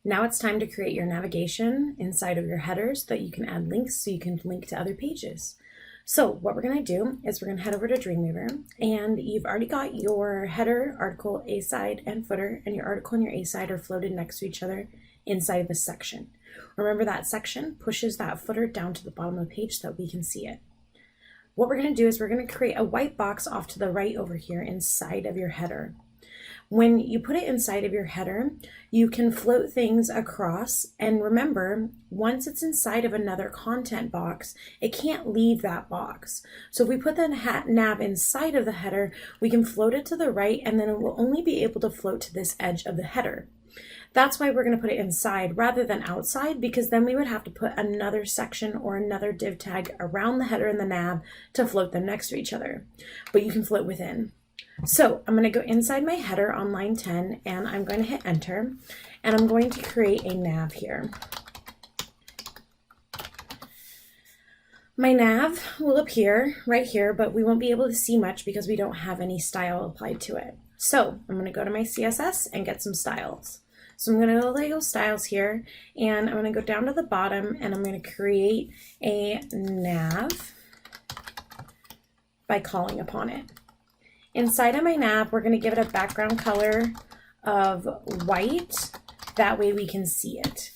Now it's time to create your navigation inside of your header so that you can add links so you can link to other pages. So what we're going to do is we're going to head over to Dreamweaver, and you've already got your header, article, A-side, and footer, and your article and your A-side are floated next to each other inside of a section. Remember, that section pushes that footer down to the bottom of the page so that we can see it. What we're going to do is we're going to create a white box off to the right over here inside of your header. When you put it inside of your header, you can float things across, and remember, once it's inside of another content box, it can't leave that box. So if we put the nav inside of the header, we can float it to the right, and then it will only be able to float to this edge of the header. That's why we're going to put it inside rather than outside, because then we would have to put another section or another div tag around the header and the nav to float them next to each other. But you can float within. So I'm going to go inside my header on line 10, and I'm going to hit enter, and I'm going to create a nav here. My nav will appear right here, but we won't be able to see much because we don't have any style applied to it. So I'm going to go to my CSS and get some styles. So I'm going to go to Lego styles here, and I'm going to go down to the bottom, and I'm going to create a nav by calling upon it. Inside of my nav, we're going to give it a background color of white. That way we can see it.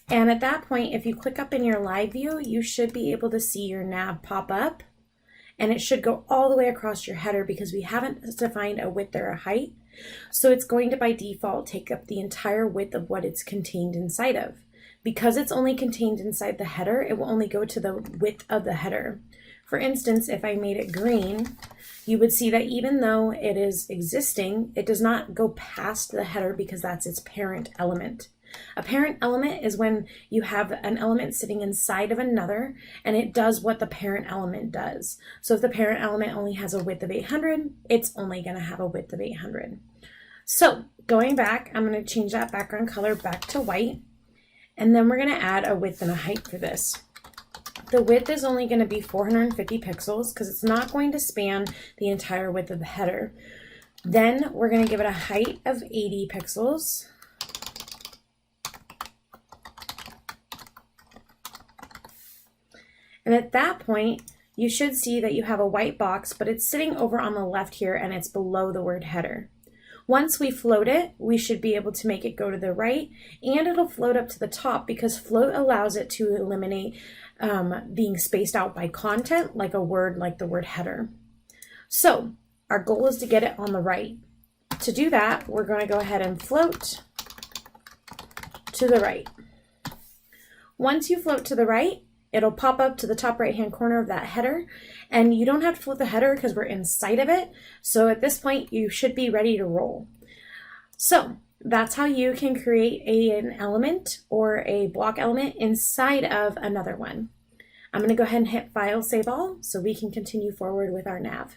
And at that point, if you click up in your live view, you should be able to see your nav pop up. And it should go all the way across your header because we haven't defined a width or a height. So it's going to, by default, take up the entire width of what it's contained inside of. Because it's only contained inside the header, it will only go to the width of the header. For instance, if I made it green, you would see that even though it is existing, it does not go past the header because that's its parent element. A parent element is when you have an element sitting inside of another and it does what the parent element does. So if the parent element only has a width of 800, it's only going to have a width of 800. So going back, I'm going to change that background color back to white, and then we're going to add a width and a height for this. The width is only going to be 450 pixels because it's not going to span the entire width of the header. Then we're going to give it a height of 80 pixels. And at that point, you should see that you have a white box, but it's sitting over on the left here and it's below the word header. Once we float it, we should be able to make it go to the right, and it'll float up to the top because float allows it to eliminate being spaced out by content, like a word like the word header. So our goal is to get it on the right. To do that, we're going to go ahead and float to the right. Once you float to the right, it'll pop up to the top right-hand corner of that header, and you don't have to float the header because we're inside of it. So at this point, you should be ready to roll. So that's how you can create an element or a block element inside of another one. I'm going to go ahead and hit File, Save All so we can continue forward with our nav.